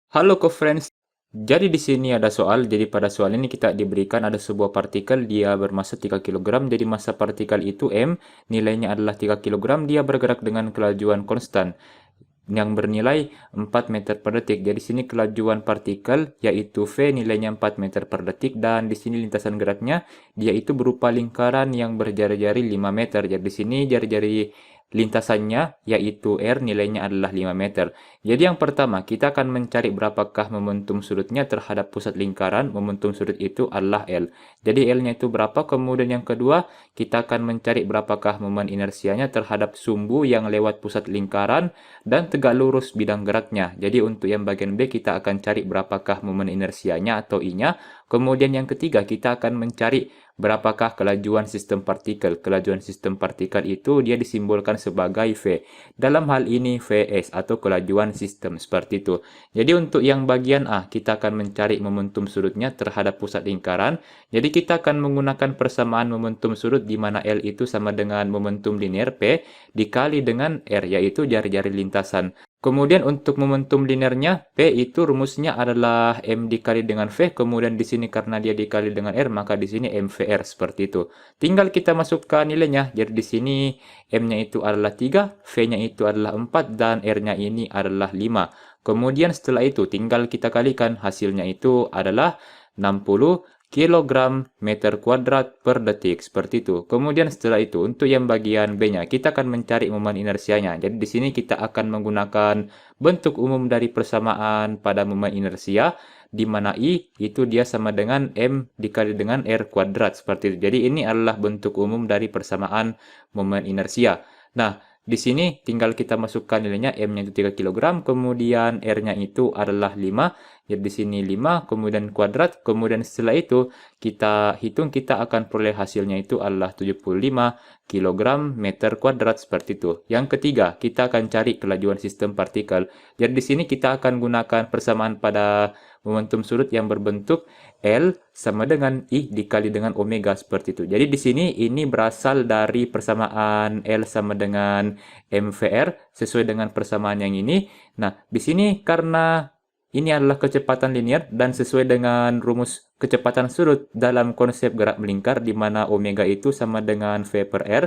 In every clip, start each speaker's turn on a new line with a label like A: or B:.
A: Halo co-friends. Jadi di sini ada soal. Jadi pada soal ini kita diberikan ada sebuah partikel, dia bermassa 3 kilogram. Jadi massa partikel itu M, nilainya adalah 3 kilogram. Dia bergerak dengan kelajuan konstan yang bernilai 4 meter per detik. Jadi di sini kelajuan partikel yaitu V, nilainya 4 meter per detik, dan di sini lintasan geraknya dia itu berupa lingkaran yang berjari-jari 5 meter. Jadi di sini jari-jari lintasannya yaitu R, nilainya adalah 5 meter. Jadi yang pertama, kita akan mencari berapakah momentum sudutnya terhadap pusat lingkaran. Momentum sudut itu adalah L. Jadi L-nya itu berapa? Kemudian yang kedua, kita akan mencari berapakah momen inersianya terhadap sumbu yang lewat pusat lingkaran dan tegak lurus bidang geraknya. Jadi untuk yang bagian B, kita akan cari berapakah momen inersianya atau I-nya. Kemudian yang ketiga, kita akan mencari berapakah kelajuan sistem partikel. Kelajuan sistem partikel itu dia disimbolkan sebagai V. Dalam hal ini Vs atau kelajuan sistem seperti itu. Jadi untuk yang bagian A, kita akan mencari momentum sudutnya terhadap pusat lingkaran. Jadi kita akan menggunakan persamaan momentum sudut di mana L itu sama dengan momentum linear P dikali dengan R, yaitu jari-jari lintasan. Kemudian untuk momentum linearnya, P itu rumusnya adalah M dikali dengan V, kemudian di sini karena dia dikali dengan R, maka di sini MVR seperti itu. Tinggal kita masukkan nilainya. Jadi di sini M-nya itu adalah 3, V-nya itu adalah 4, dan R-nya ini adalah 5. Kemudian setelah itu tinggal kita kalikan, hasilnya itu adalah 60 kilogram meter kuadrat per detik seperti itu. Kemudian setelah itu untuk yang bagian B-nya kita akan mencari momen inersianya. Jadi di sini kita akan menggunakan bentuk umum dari persamaan pada momen inersia di mana I itu dia sama dengan M dikali dengan R kuadrat seperti itu. Jadi ini adalah bentuk umum dari persamaan momen inersia. Nah, di sini tinggal kita masukkan nilainya, M-nya itu 3 kilogram, kemudian R-nya itu adalah 5. Jadi di sini 5, kemudian kuadrat, kemudian setelah itu kita hitung, kita akan peroleh hasilnya itu adalah 75 kilogram meter kuadrat seperti itu. Yang ketiga, kita akan cari kelajuan sistem partikel. Jadi di sini kita akan gunakan persamaan pada momentum sudut yang berbentuk L sama dengan I dikali dengan omega seperti itu. Jadi di sini ini berasal dari persamaan L sama dengan MVR sesuai dengan persamaan yang ini. Nah, di sini karena ini adalah kecepatan linear dan sesuai dengan rumus kecepatan sudut dalam konsep gerak melingkar di mana omega itu sama dengan V per R,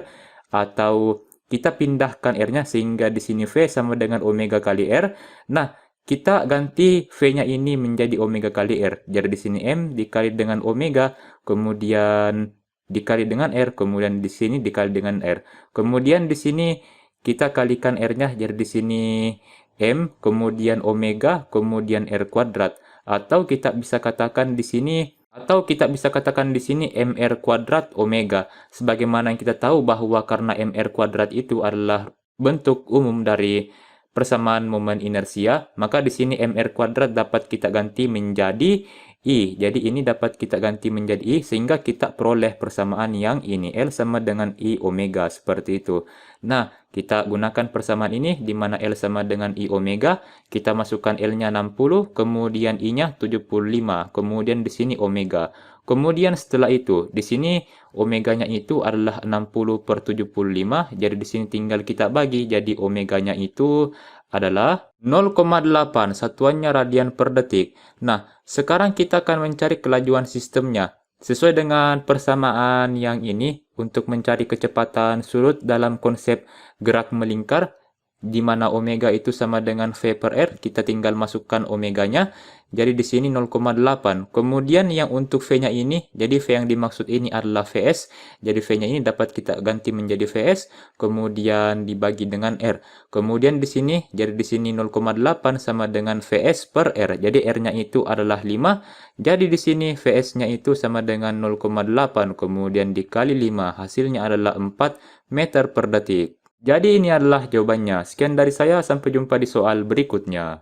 A: atau kita pindahkan R-nya sehingga di sini V sama dengan omega kali R. Nah, kita ganti V-nya ini menjadi omega kali R. Jadi di sini M dikali dengan omega, kemudian dikali dengan R, kemudian di sini dikali dengan R. Kemudian di sini kita kalikan R-nya, jadi di sini M, kemudian omega, kemudian R kuadrat. Atau kita bisa katakan di sini MR kuadrat omega. Sebagaimana yang kita tahu bahwa karena MR kuadrat itu adalah bentuk umum dari persamaan momen inersia, maka di sini MR kuadrat dapat kita ganti menjadi I. Jadi ini dapat kita ganti menjadi I sehingga kita peroleh persamaan yang ini, L sama dengan I omega seperti itu. Nah, kita gunakan persamaan ini di mana L sama dengan I omega, kita masukkan L-nya 60, kemudian I-nya 75, kemudian di sini omega. Kemudian setelah itu, di sini omeganya itu adalah 60 per 75, jadi di sini tinggal kita bagi, jadi omeganya itu adalah 0,8, satuannya radian per detik. Nah, sekarang kita akan mencari kelajuan sistemnya. Sesuai dengan persamaan yang ini, untuk mencari kecepatan sudut dalam konsep gerak melingkar, di mana omega itu sama dengan V per R, kita tinggal masukkan omeganya. Jadi di sini 0,8. Kemudian yang untuk V-nya ini, jadi V yang dimaksud ini adalah Vs. Jadi V-nya ini dapat kita ganti menjadi Vs, kemudian dibagi dengan R. Kemudian di sini, jadi di sini 0,8 sama dengan Vs per R. Jadi R-nya itu adalah 5. Jadi di sini Vs-nya itu sama dengan 0,8, kemudian dikali 5. Hasilnya adalah 4 meter per detik. Jadi ini adalah jawabannya. Sekian dari saya, sampai jumpa di soal berikutnya.